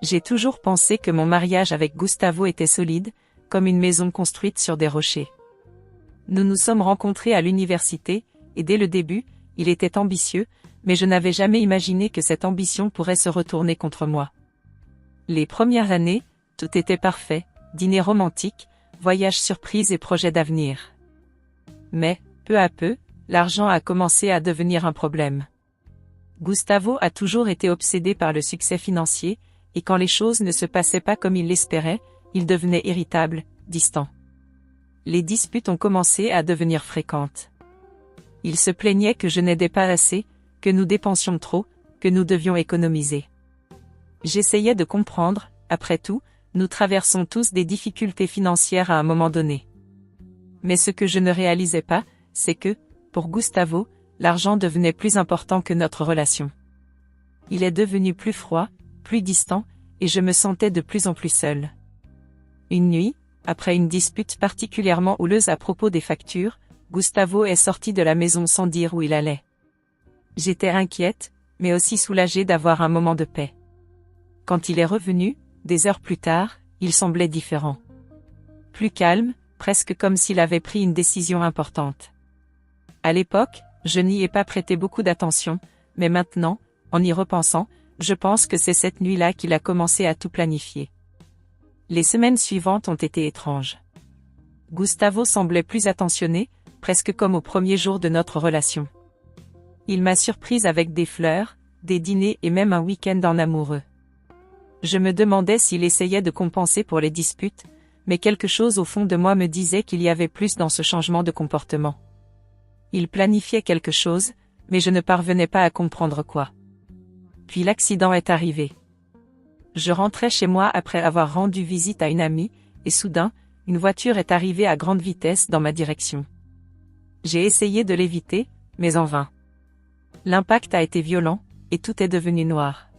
J'ai toujours pensé que mon mariage avec Gustavo était solide, comme une maison construite sur des rochers. Nous nous sommes rencontrés à l'université, et dès le début, il était ambitieux, mais je n'avais jamais imaginé que cette ambition pourrait se retourner contre moi. Les premières années, tout était parfait, dîner romantique, voyage surprise et projets d'avenir. Mais, peu à peu, l'argent a commencé à devenir un problème. Gustavo a toujours été obsédé par le succès financier, et quand les choses ne se passaient pas comme il l'espérait, il devenait irritable, distant. Les disputes ont commencé à devenir fréquentes. Il se plaignait que je n'aidais pas assez, que nous dépensions trop, que nous devions économiser. J'essayais de comprendre, après tout, nous traversons tous des difficultés financières à un moment donné. Mais ce que je ne réalisais pas, c'est que, pour Gustavo, l'argent devenait plus important que notre relation. Il est devenu plus froid, plus distant, et je me sentais de plus en plus seule. Une nuit, après une dispute particulièrement houleuse à propos des factures, Gustavo est sorti de la maison sans dire où il allait. J'étais inquiète, mais aussi soulagée d'avoir un moment de paix. Quand il est revenu, des heures plus tard, il semblait différent. Plus calme, presque comme s'il avait pris une décision importante. À l'époque, je n'y ai pas prêté beaucoup d'attention, mais maintenant, en y repensant, je pense que c'est cette nuit-là qu'il a commencé à tout planifier. Les semaines suivantes ont été étranges. Gustavo semblait plus attentionné, presque comme au premier jour de notre relation. Il m'a surprise avec des fleurs, des dîners et même un week-end en amoureux. Je me demandais s'il essayait de compenser pour les disputes, mais quelque chose au fond de moi me disait qu'il y avait plus dans ce changement de comportement. Il planifiait quelque chose, mais je ne parvenais pas à comprendre quoi. Puis l'accident est arrivé. Je rentrais chez moi après avoir rendu visite à une amie, et soudain, une voiture est arrivée à grande vitesse dans ma direction. J'ai essayé de l'éviter, mais en vain. L'impact a été violent, et tout est devenu noir.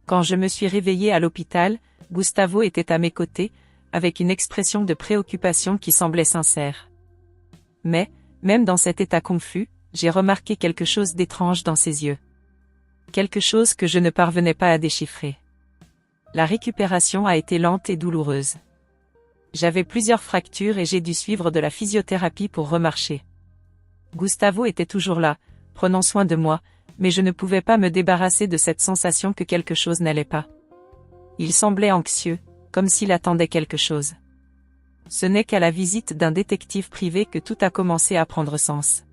Quand je me suis réveillée à l'hôpital, Gustavo était à mes côtés, avec une expression de préoccupation qui semblait sincère. Mais, même dans cet état confus, j'ai remarqué quelque chose d'étrange dans ses yeux. Quelque chose que je ne parvenais pas à déchiffrer. La récupération a été lente et douloureuse. J'avais plusieurs fractures et j'ai dû suivre de la physiothérapie pour remarcher. Gustavo était toujours là, prenant soin de moi, mais je ne pouvais pas me débarrasser de cette sensation que quelque chose n'allait pas. Il semblait anxieux, comme s'il attendait quelque chose. Ce n'est qu'à la visite d'un détective privé que tout a commencé à prendre sens.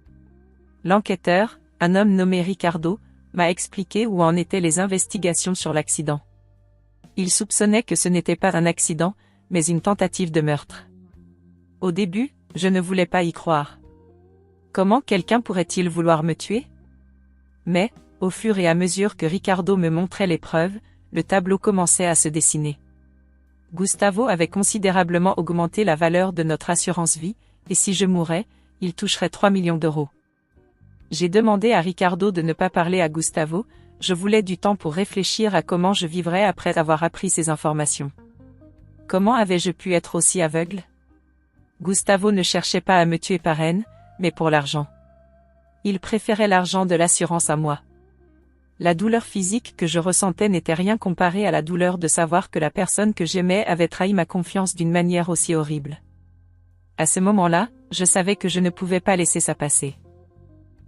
L'enquêteur, un homme nommé Ricardo, m'a expliqué où en étaient les investigations sur l'accident. Il soupçonnait que ce n'était pas un accident, mais une tentative de meurtre. Au début, je ne voulais pas y croire. Comment quelqu'un pourrait-il vouloir me tuer? Mais, au fur et à mesure que Ricardo me montrait les preuves, le tableau commençait à se dessiner. Gustavo avait considérablement augmenté la valeur de notre assurance vie, et si je mourais, il toucherait 3 millions d'euros. J'ai demandé à Ricardo de ne pas parler à Gustavo, je voulais du temps pour réfléchir à comment je vivrais après avoir appris ces informations. Comment avais-je pu être aussi aveugle? Gustavo ne cherchait pas à me tuer par haine, mais pour l'argent. Il préférait l'argent de l'assurance à moi. La douleur physique que je ressentais n'était rien comparée à la douleur de savoir que la personne que j'aimais avait trahi ma confiance d'une manière aussi horrible. À ce moment-là, je savais que je ne pouvais pas laisser ça passer.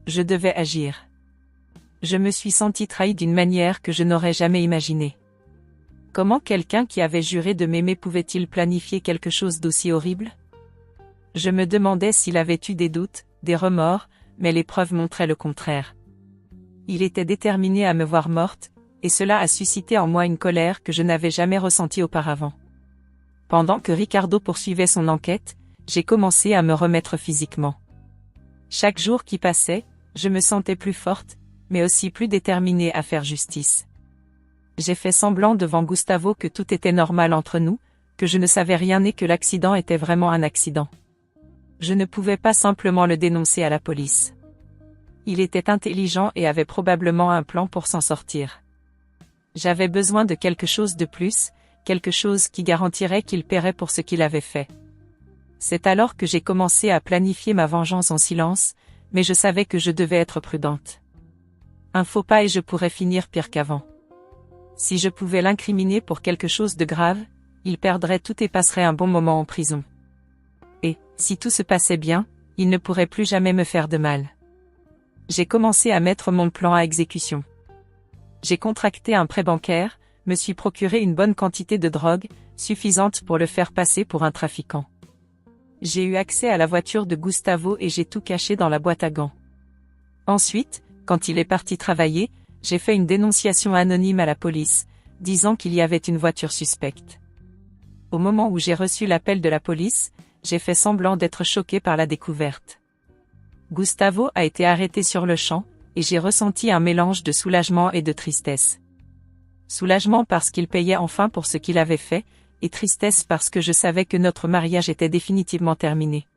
Je devais agir. Je me suis sentie trahie d'une manière que je n'aurais jamais imaginée. Comment quelqu'un qui avait juré de m'aimer pouvait-il planifier quelque chose d'aussi horrible? Je me demandais s'il avait eu des doutes, des remords, mais les preuves montraient le contraire. Il était déterminé à me voir morte, et cela a suscité en moi une colère que je n'avais jamais ressentie auparavant. Pendant que Ricardo poursuivait son enquête, j'ai commencé à me remettre physiquement. Chaque jour qui passait, je me sentais plus forte, mais aussi plus déterminée à faire justice. J'ai fait semblant devant Gustavo que tout était normal entre nous, que je ne savais rien et que l'accident était vraiment un accident. Je ne pouvais pas simplement le dénoncer à la police. Il était intelligent et avait probablement un plan pour s'en sortir. J'avais besoin de quelque chose de plus, quelque chose qui garantirait qu'il paierait pour ce qu'il avait fait. C'est alors que j'ai commencé à planifier ma vengeance en silence, mais je savais que je devais être prudente. Un faux pas et je pourrais finir pire qu'avant. Si je pouvais l'incriminer pour quelque chose de grave, il perdrait tout et passerait un bon moment en prison. Et, si tout se passait bien, il ne pourrait plus jamais me faire de mal. J'ai commencé à mettre mon plan à exécution. J'ai contracté un prêt bancaire, me suis procuré une bonne quantité de drogue, suffisante pour le faire passer pour un trafiquant. J'ai eu accès à la voiture de Gustavo et j'ai tout caché dans la boîte à gants. Ensuite, quand il est parti travailler, j'ai fait une dénonciation anonyme à la police, disant qu'il y avait une voiture suspecte. Au moment où j'ai reçu l'appel de la police, j'ai fait semblant d'être choqué par la découverte. Gustavo a été arrêté sur le champ, et j'ai ressenti un mélange de soulagement et de tristesse. Soulagement parce qu'il payait enfin pour ce qu'il avait fait, et tristesse parce que je savais que notre mariage était définitivement terminé.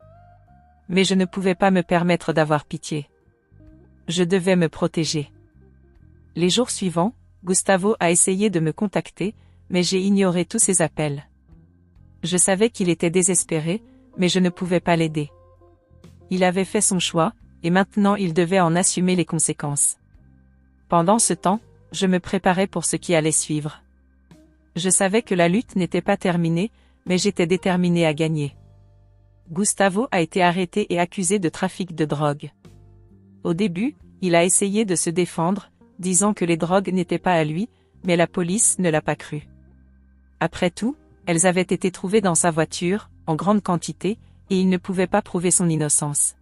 Mais je ne pouvais pas me permettre d'avoir pitié. Je devais me protéger. Les jours suivants, Gustavo a essayé de me contacter, mais j'ai ignoré tous ses appels. Je savais qu'il était désespéré, mais je ne pouvais pas l'aider. Il avait fait son choix, et maintenant il devait en assumer les conséquences. Pendant ce temps, je me préparais pour ce qui allait suivre. Je savais que la lutte n'était pas terminée, mais j'étais déterminé à gagner. Gustavo a été arrêté et accusé de trafic de drogue. Au début, il a essayé de se défendre, disant que les drogues n'étaient pas à lui, mais la police ne l'a pas cru. Après tout, elles avaient été trouvées dans sa voiture, en grande quantité, et il ne pouvait pas prouver son innocence.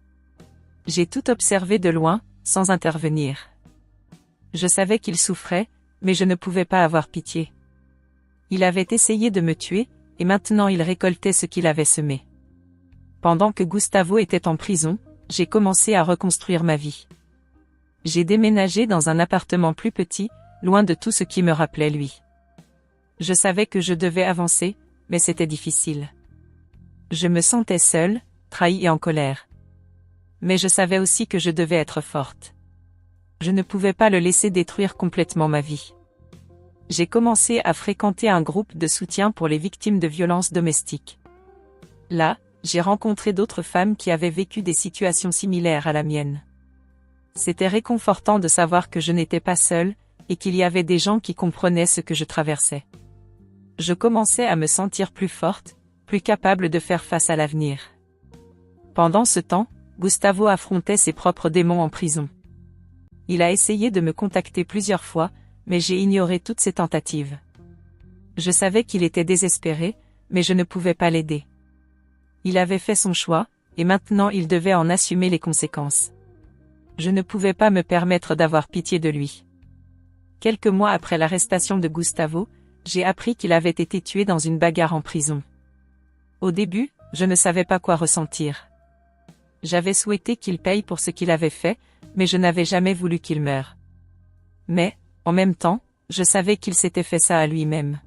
J'ai tout observé de loin, sans intervenir. Je savais qu'il souffrait, mais je ne pouvais pas avoir pitié. Il avait essayé de me tuer, et maintenant il récoltait ce qu'il avait semé. Pendant que Gustavo était en prison, j'ai commencé à reconstruire ma vie. J'ai déménagé dans un appartement plus petit, loin de tout ce qui me rappelait lui. Je savais que je devais avancer, mais c'était difficile. Je me sentais seule, trahie et en colère. Mais je savais aussi que je devais être forte. Je ne pouvais pas le laisser détruire complètement ma vie. J'ai commencé à fréquenter un groupe de soutien pour les victimes de violences domestiques. Là, j'ai rencontré d'autres femmes qui avaient vécu des situations similaires à la mienne. C'était réconfortant de savoir que je n'étais pas seule, et qu'il y avait des gens qui comprenaient ce que je traversais. Je commençais à me sentir plus forte, plus capable de faire face à l'avenir. Pendant ce temps, Gustavo affrontait ses propres démons en prison. Il a essayé de me contacter plusieurs fois, mais j'ai ignoré toutes ses tentatives. Je savais qu'il était désespéré, mais je ne pouvais pas l'aider. Il avait fait son choix, et maintenant il devait en assumer les conséquences. Je ne pouvais pas me permettre d'avoir pitié de lui. Quelques mois après l'arrestation de Gustavo, j'ai appris qu'il avait été tué dans une bagarre en prison. Au début, je ne savais pas quoi ressentir. J'avais souhaité qu'il paye pour ce qu'il avait fait, mais je n'avais jamais voulu qu'il meure. Mais, en même temps, je savais qu'il s'était fait ça à lui-même.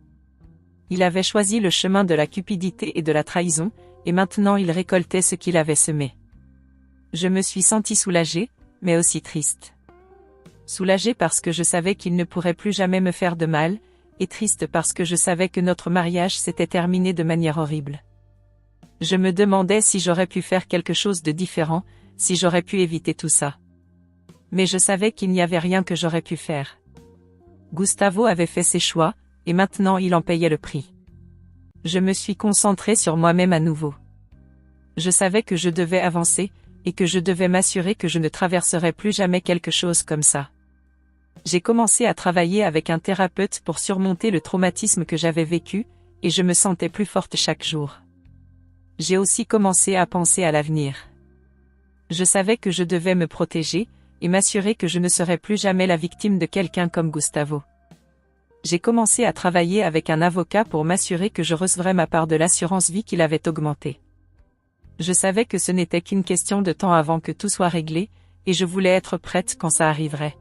Il avait choisi le chemin de la cupidité et de la trahison, et maintenant il récoltait ce qu'il avait semé. Je me suis sentie soulagée, mais aussi triste. Soulagée parce que je savais qu'il ne pourrait plus jamais me faire de mal, et triste parce que je savais que notre mariage s'était terminé de manière horrible. Je me demandais si j'aurais pu faire quelque chose de différent, si j'aurais pu éviter tout ça. Mais je savais qu'il n'y avait rien que j'aurais pu faire. Gustavo avait fait ses choix, et maintenant il en payait le prix. Je me suis concentrée sur moi-même à nouveau. Je savais que je devais avancer, et que je devais m'assurer que je ne traverserais plus jamais quelque chose comme ça. J'ai commencé à travailler avec un thérapeute pour surmonter le traumatisme que j'avais vécu, et je me sentais plus forte chaque jour. J'ai aussi commencé à penser à l'avenir. Je savais que je devais me protéger, et m'assurer que je ne serais plus jamais la victime de quelqu'un comme Gustavo. J'ai commencé à travailler avec un avocat pour m'assurer que je recevrais ma part de l'assurance vie qu'il avait augmentée. Je savais que ce n'était qu'une question de temps avant que tout soit réglé, et je voulais être prête quand ça arriverait.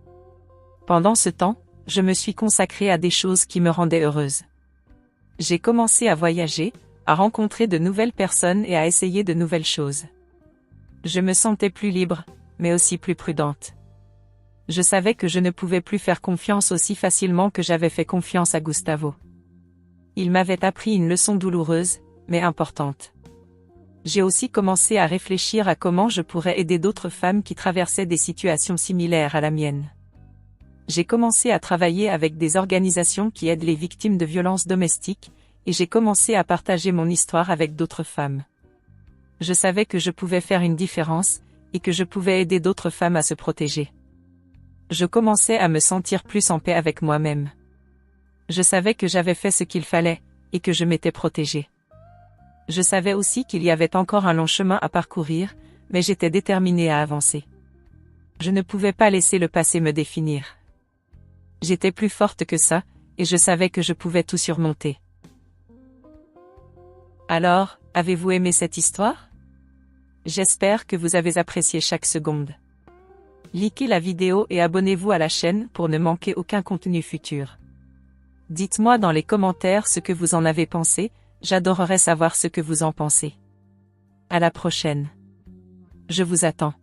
Pendant ce temps, je me suis consacrée à des choses qui me rendaient heureuse. J'ai commencé à voyager, à rencontrer de nouvelles personnes et à essayer de nouvelles choses. Je me sentais plus libre, mais aussi plus prudente. Je savais que je ne pouvais plus faire confiance aussi facilement que j'avais fait confiance à Gustavo. Il m'avait appris une leçon douloureuse, mais importante. J'ai aussi commencé à réfléchir à comment je pourrais aider d'autres femmes qui traversaient des situations similaires à la mienne. J'ai commencé à travailler avec des organisations qui aident les victimes de violences domestiques, et j'ai commencé à partager mon histoire avec d'autres femmes. Je savais que je pouvais faire une différence, et que je pouvais aider d'autres femmes à se protéger. Je commençais à me sentir plus en paix avec moi-même. Je savais que j'avais fait ce qu'il fallait, et que je m'étais protégée. Je savais aussi qu'il y avait encore un long chemin à parcourir, mais j'étais déterminée à avancer. Je ne pouvais pas laisser le passé me définir. J'étais plus forte que ça, et je savais que je pouvais tout surmonter. Alors, avez-vous aimé cette histoire? J'espère que vous avez apprécié chaque seconde. Likez la vidéo et abonnez-vous à la chaîne pour ne manquer aucun contenu futur. Dites-moi dans les commentaires ce que vous en avez pensé, j'adorerais savoir ce que vous en pensez. À la prochaine. Je vous attends.